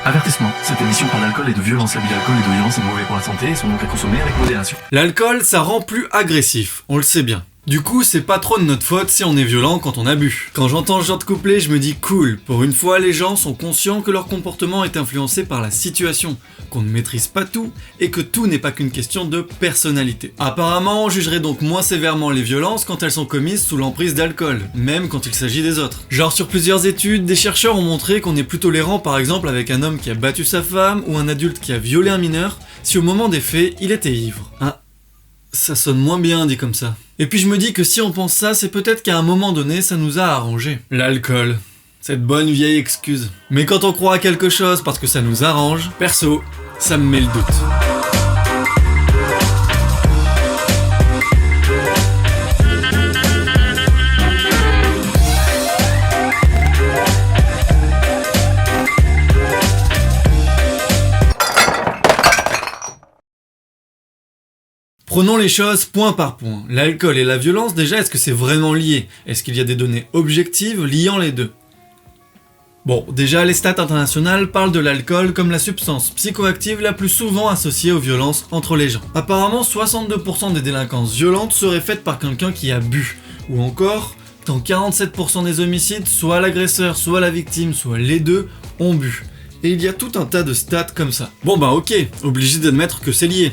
Avertissement, cette émission parle d'alcool et de violence. L'abus d'alcool et de violence est mauvais pour la santé et sont donc à consommer avec modération. L'alcool, ça rend plus agressif, on le sait bien. Du coup, c'est pas trop de notre faute si on est violent quand on a bu. Quand j'entends ce genre de couplet, je me dis cool, pour une fois les gens sont conscients que leur comportement est influencé par la situation, qu'on ne maîtrise pas tout, et que tout n'est pas qu'une question de personnalité. Apparemment, on jugerait donc moins sévèrement les violences quand elles sont commises sous l'emprise d'alcool, même quand il s'agit des autres. Genre sur plusieurs études, des chercheurs ont montré qu'on est plus tolérant par exemple avec un homme qui a battu sa femme ou un adulte qui a violé un mineur, si au moment des faits, il était ivre. Ça sonne moins bien dit comme ça. Et puis je me dis que si on pense ça, c'est peut-être qu'à un moment donné, ça nous a arrangé. L'alcool. Cette bonne vieille excuse. Mais quand on croit à quelque chose parce que ça nous arrange, perso, ça me met le doute. Prenons les choses point par point. L'alcool et la violence, déjà, est-ce que c'est vraiment lié? Est-ce qu'il y a des données objectives liant les deux? Bon, déjà, les stats internationales parlent de l'alcool comme la substance psychoactive la plus souvent associée aux violences entre les gens. Apparemment, 62% des délinquances violentes seraient faites par quelqu'un qui a bu. Ou encore, dans 47% des homicides, soit l'agresseur, soit la victime, soit les deux ont bu. Et il y a tout un tas de stats comme ça. Bon bah ok, obligé d'admettre que c'est lié.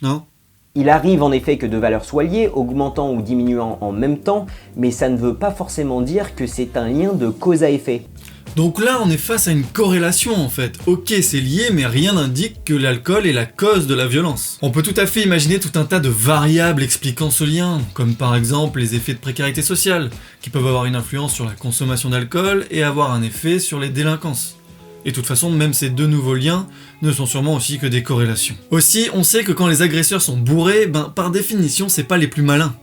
Non ? Il arrive en effet que deux valeurs soient liées, augmentant ou diminuant en même temps, mais ça ne veut pas forcément dire que c'est un lien de cause à effet. Donc là, on est face à une corrélation en fait. Ok, c'est lié, mais rien n'indique que l'alcool est la cause de la violence. On peut tout à fait imaginer tout un tas de variables expliquant ce lien, comme par exemple les effets de précarité sociale, qui peuvent avoir une influence sur la consommation d'alcool et avoir un effet sur les délinquances. Et de toute façon, même ces deux nouveaux liens ne sont sûrement aussi que des corrélations. Aussi, on sait que quand les agresseurs sont bourrés, par définition, c'est pas les plus malins.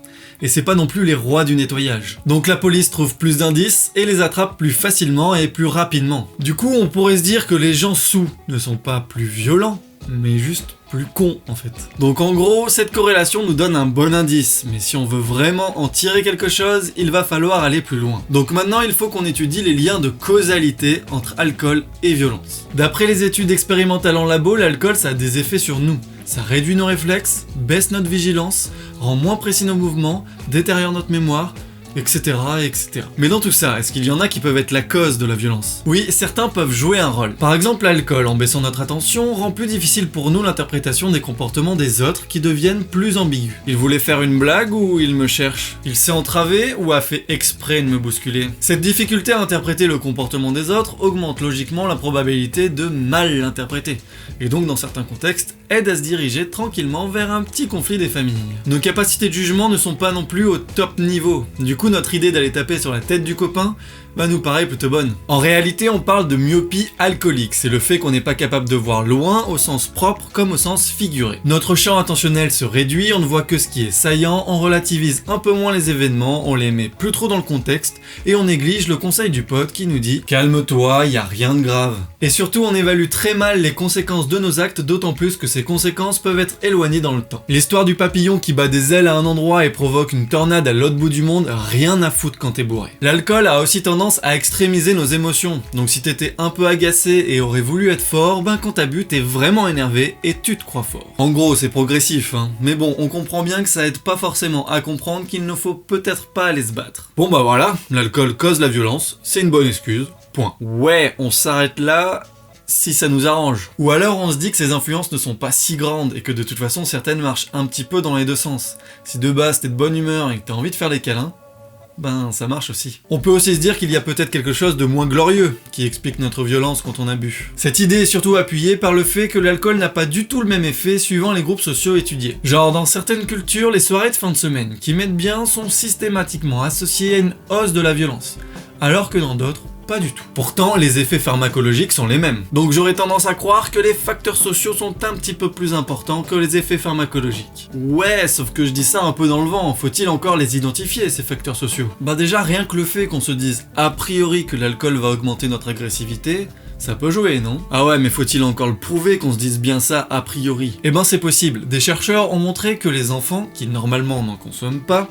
Et c'est pas non plus les rois du nettoyage. Donc la police trouve plus d'indices et les attrape plus facilement et plus rapidement. Du coup, on pourrait se dire que les gens sous ne sont pas plus violents, mais juste plus cons en fait. Donc en gros, cette corrélation nous donne un bon indice, mais si on veut vraiment en tirer quelque chose, il va falloir aller plus loin. Donc maintenant, il faut qu'on étudie les liens de causalité entre alcool et violence. D'après les études expérimentales en labo, l'alcool ça a des effets sur nous. Ça réduit nos réflexes, baisse notre vigilance, rend moins précis nos mouvements, détériore notre mémoire, etc., etc. Mais dans tout ça, est-ce qu'il y en a qui peuvent être la cause de la violence? Oui, certains peuvent jouer un rôle. Par exemple, l'alcool, en baissant notre attention, rend plus difficile pour nous l'interprétation des comportements des autres qui deviennent plus ambigus. Il voulait faire une blague ou il me cherche? Il s'est entravé ou a fait exprès de me bousculer? Cette difficulté à interpréter le comportement des autres augmente logiquement la probabilité de mal l'interpréter. Et donc, dans certains contextes, aide à se diriger tranquillement vers un petit conflit des familles. Nos capacités de jugement ne sont pas non plus au top niveau. Du coup, notre idée d'aller taper sur la tête du copain nous paraît plutôt bonne. En réalité, on parle de myopie alcoolique, c'est le fait qu'on n'est pas capable de voir loin au sens propre comme au sens figuré. Notre champ attentionnel se réduit, on ne voit que ce qui est saillant, on relativise un peu moins les événements, on les met plus trop dans le contexte, et on néglige le conseil du pote qui nous dit « Calme-toi, y a rien de grave ». Et surtout, on évalue très mal les conséquences de nos actes, d'autant plus que ces conséquences peuvent être éloignées dans le temps. L'histoire du papillon qui bat des ailes à un endroit et provoque une tornade à l'autre bout du monde, rien à foutre quand t'es bourré. L'alcool a aussi tendance à extrémiser nos émotions, donc si t'étais un peu agacé et aurais voulu être fort, quand t'as bu, t'es vraiment énervé et tu te crois fort. En gros, c'est progressif, mais bon, on comprend bien que ça aide pas forcément à comprendre qu'il ne faut peut-être pas aller se battre. Bon voilà, l'alcool cause la violence, c'est une bonne excuse, point. Ouais, on s'arrête là si ça nous arrange. Ou alors on se dit que ces influences ne sont pas si grandes et que de toute façon certaines marchent un petit peu dans les deux sens. Si de base t'es de bonne humeur et que t'as envie de faire des câlins, ça marche aussi. On peut aussi se dire qu'il y a peut-être quelque chose de moins glorieux qui explique notre violence quand on a bu. Cette idée est surtout appuyée par le fait que l'alcool n'a pas du tout le même effet suivant les groupes sociaux étudiés. Genre dans certaines cultures, les soirées de fin de semaine qui mettent bien sont systématiquement associées à une hausse de la violence, alors que dans d'autres, pas du tout. Pourtant, les effets pharmacologiques sont les mêmes. Donc j'aurais tendance à croire que les facteurs sociaux sont un petit peu plus importants que les effets pharmacologiques. Ouais, sauf que je dis ça un peu dans le vent, faut-il encore les identifier, ces facteurs sociaux? Déjà, rien que le fait qu'on se dise a priori que l'alcool va augmenter notre agressivité, Ça peut jouer, non? Ah ouais, mais faut-il encore le prouver qu'on se dise bien ça a priori? Eh ben c'est possible. Des chercheurs ont montré que les enfants, qui normalement n'en consomment pas,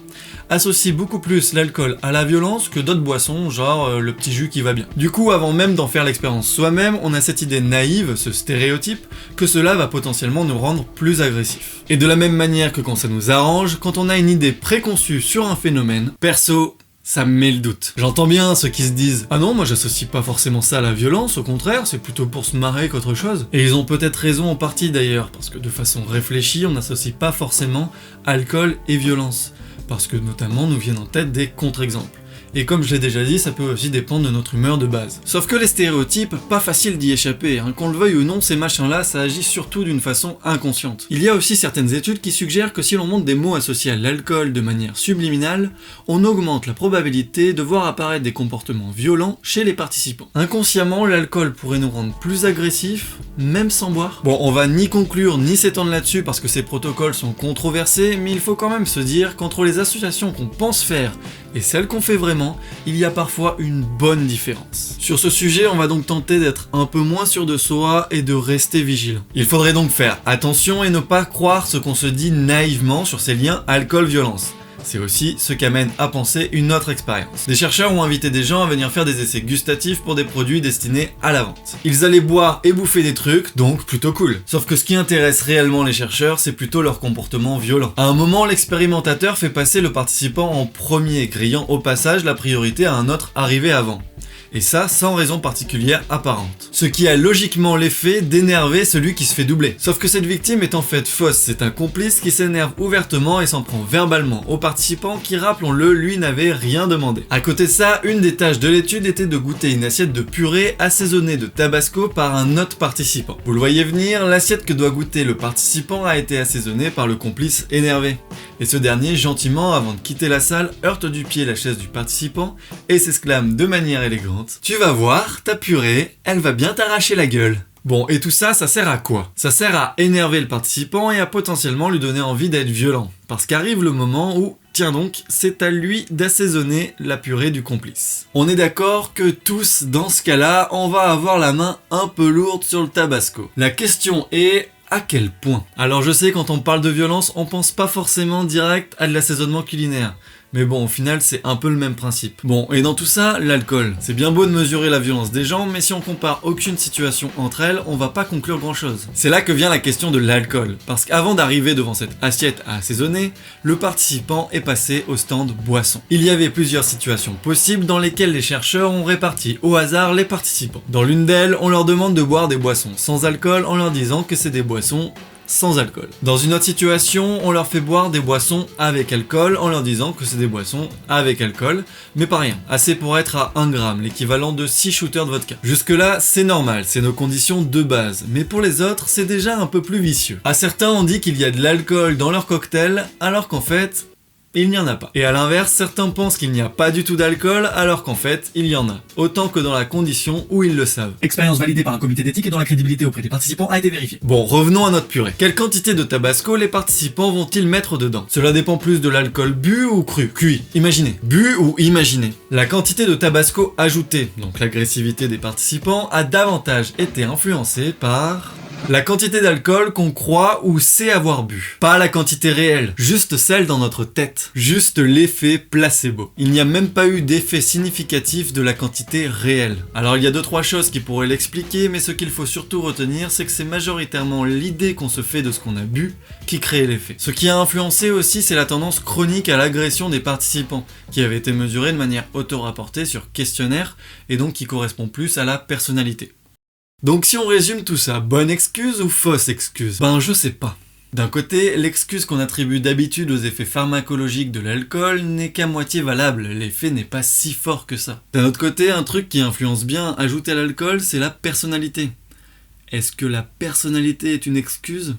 associent beaucoup plus l'alcool à la violence que d'autres boissons, genre le petit jus qui va bien. Du coup, avant même d'en faire l'expérience soi-même, on a cette idée naïve, ce stéréotype, que cela va potentiellement nous rendre plus agressifs. Et de la même manière que quand ça nous arrange, quand on a une idée préconçue sur un phénomène, perso, ça me met le doute. J'entends bien ceux qui se disent « Ah non, moi j'associe pas forcément ça à la violence, au contraire, c'est plutôt pour se marrer qu'autre chose. » Et ils ont peut-être raison en partie d'ailleurs, parce que de façon réfléchie, on n'associe pas forcément alcool et violence. Parce que notamment nous viennent en tête des contre-exemples. Et comme je l'ai déjà dit, ça peut aussi dépendre de notre humeur de base. Sauf que les stéréotypes, pas facile d'y échapper, hein. Qu'on le veuille ou non, ces machins-là, ça agit surtout d'une façon inconsciente. Il y a aussi certaines études qui suggèrent que si l'on montre des mots associés à l'alcool de manière subliminale, on augmente la probabilité de voir apparaître des comportements violents chez les participants. Inconsciemment, l'alcool pourrait nous rendre plus agressifs, même sans boire. Bon, on va ni conclure ni s'étendre là-dessus parce que ces protocoles sont controversés, mais il faut quand même se dire qu'entre les associations qu'on pense faire et celles qu'on fait vraiment, il y a parfois une bonne différence. Sur ce sujet, on va donc tenter d'être un peu moins sûr de soi et de rester vigilant. Il faudrait donc faire attention et ne pas croire ce qu'on se dit naïvement sur ces liens alcool-violence. C'est aussi ce qu'amène à penser une autre expérience. Des chercheurs ont invité des gens à venir faire des essais gustatifs pour des produits destinés à la vente. Ils allaient boire et bouffer des trucs, donc plutôt cool. Sauf que ce qui intéresse réellement les chercheurs, c'est plutôt leur comportement violent. À un moment, l'expérimentateur fait passer le participant en premier, grillant au passage la priorité à un autre arrivé avant. Et ça sans raison particulière apparente. Ce qui a logiquement l'effet d'énerver celui qui se fait doubler. Sauf que cette victime est en fait fausse, c'est un complice qui s'énerve ouvertement et s'en prend verbalement au participant qui, rappelons-le, lui n'avait rien demandé. À côté de ça, une des tâches de l'étude était de goûter une assiette de purée assaisonnée de tabasco par un autre participant. Vous le voyez venir, l'assiette que doit goûter le participant a été assaisonnée par le complice énervé. Et ce dernier, gentiment, avant de quitter la salle, heurte du pied la chaise du participant et s'exclame de manière élégante: tu vas voir, ta purée, elle va bien t'arracher la gueule. Bon, et tout ça, ça sert à quoi? Ça sert à énerver le participant et à potentiellement lui donner envie d'être violent. Parce qu'arrive le moment où, tiens donc, c'est à lui d'assaisonner la purée du complice. On est d'accord que tous, dans ce cas-là, on va avoir la main un peu lourde sur le tabasco. La question est: à quel point? Alors je sais, quand on parle de violence, on pense pas forcément direct à de l'assaisonnement culinaire. Mais bon, au final, c'est un peu le même principe. Bon, et dans tout ça, l'alcool. C'est bien beau de mesurer la violence des gens, mais si on compare aucune situation entre elles, on va pas conclure grand chose. C'est là que vient la question de l'alcool. Parce qu'avant d'arriver devant cette assiette à assaisonner, le participant est passé au stand boisson. Il y avait plusieurs situations possibles dans lesquelles les chercheurs ont réparti au hasard les participants. Dans l'une d'elles, on leur demande de boire des boissons sans alcool en leur disant que c'est des boissons sans alcool. Dans une autre situation, on leur fait boire des boissons avec alcool en leur disant que c'est des boissons avec alcool, mais pas rien, assez pour être à 1 gramme, l'équivalent de 6 shooters de vodka. Jusque là, c'est normal, c'est nos conditions de base, mais pour les autres, c'est déjà un peu plus vicieux. À certains, on dit qu'il y a de l'alcool dans leur cocktail, alors qu'en fait, il n'y en a pas. Et à l'inverse, certains pensent qu'il n'y a pas du tout d'alcool, alors qu'en fait, il y en a. Autant que dans la condition où ils le savent. Expérience validée par un comité d'éthique et dont la crédibilité auprès des participants a été vérifiée. Bon, revenons à notre purée. Quelle quantité de tabasco les participants vont-ils mettre dedans? Cela dépend plus de l'alcool bu ou cru? Cuit. Imaginez. Bu ou imaginez. La quantité de tabasco ajoutée, donc l'agressivité des participants, a davantage été influencée par la quantité d'alcool qu'on croit ou sait avoir bu. Pas la quantité réelle, juste celle dans notre tête. Juste l'effet placebo. Il n'y a même pas eu d'effet significatif de la quantité réelle. Alors il y a 2-3 choses qui pourraient l'expliquer, mais ce qu'il faut surtout retenir, c'est que c'est majoritairement l'idée qu'on se fait de ce qu'on a bu qui crée l'effet. Ce qui a influencé aussi, c'est la tendance chronique à l'agression des participants, qui avait été mesurée de manière auto-rapportée sur questionnaire, et donc qui correspond plus à la personnalité. Donc si on résume tout ça, bonne excuse ou fausse excuse? Ben je sais pas. D'un côté, l'excuse qu'on attribue d'habitude aux effets pharmacologiques de l'alcool n'est qu'à moitié valable, l'effet n'est pas si fort que ça. D'un autre côté, un truc qui influence bien ajouté à l'alcool, c'est la personnalité. Est-ce que la personnalité est une excuse?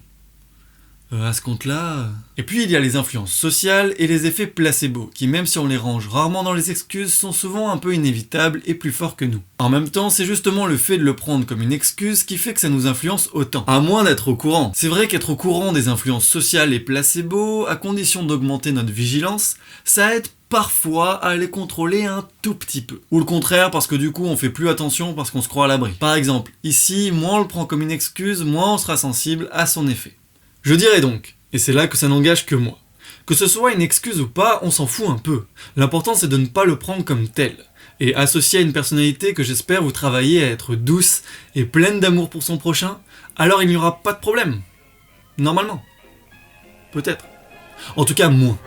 À ce compte-là... Et puis il y a les influences sociales et les effets placebo, qui même si on les range rarement dans les excuses, sont souvent un peu inévitables et plus forts que nous. En même temps, c'est justement le fait de le prendre comme une excuse qui fait que ça nous influence autant. À moins d'être au courant. C'est vrai qu'être au courant des influences sociales et placebo, à condition d'augmenter notre vigilance, ça aide parfois à les contrôler un tout petit peu. Ou le contraire, parce que du coup on fait plus attention parce qu'on se croit à l'abri. Par exemple, ici, moins on le prend comme une excuse, moins on sera sensible à son effet. Je dirais donc, et c'est là que ça n'engage que moi, que ce soit une excuse ou pas, on s'en fout un peu. L'important c'est de ne pas le prendre comme tel. Et associé à une personnalité que j'espère vous travaillez à être douce et pleine d'amour pour son prochain, alors il n'y aura pas de problème. Normalement. Peut-être. En tout cas, moins.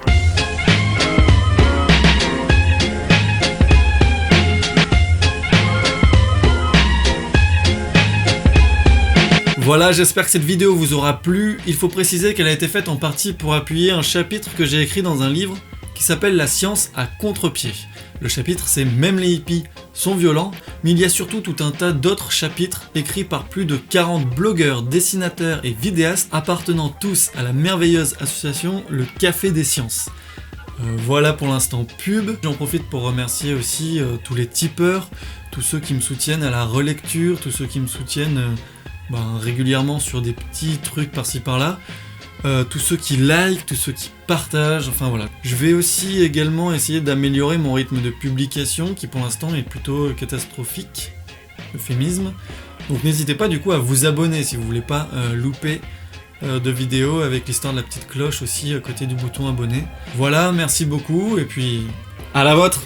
Voilà, j'espère que cette vidéo vous aura plu. Il faut préciser qu'elle a été faite en partie pour appuyer un chapitre que j'ai écrit dans un livre qui s'appelle La science à contre-pied. Le chapitre c'est Même les hippies sont violents, mais il y a surtout tout un tas d'autres chapitres écrits par plus de 40 blogueurs, dessinateurs et vidéastes appartenant tous à la merveilleuse association Le Café des Sciences. Voilà pour l'instant pub. J'en profite pour remercier aussi tous les tipeurs, tous ceux qui me soutiennent à la relecture, tous ceux qui me soutiennent régulièrement sur des petits trucs par-ci par-là. Tous ceux qui like, tous ceux qui partagent, enfin voilà. Je vais aussi également essayer d'améliorer mon rythme de publication qui pour l'instant est plutôt catastrophique, euphémisme. Donc n'hésitez pas du coup à vous abonner si vous voulez pas louper de vidéos avec l'histoire de la petite cloche aussi à côté du bouton abonner. Voilà, merci beaucoup et puis à la vôtre.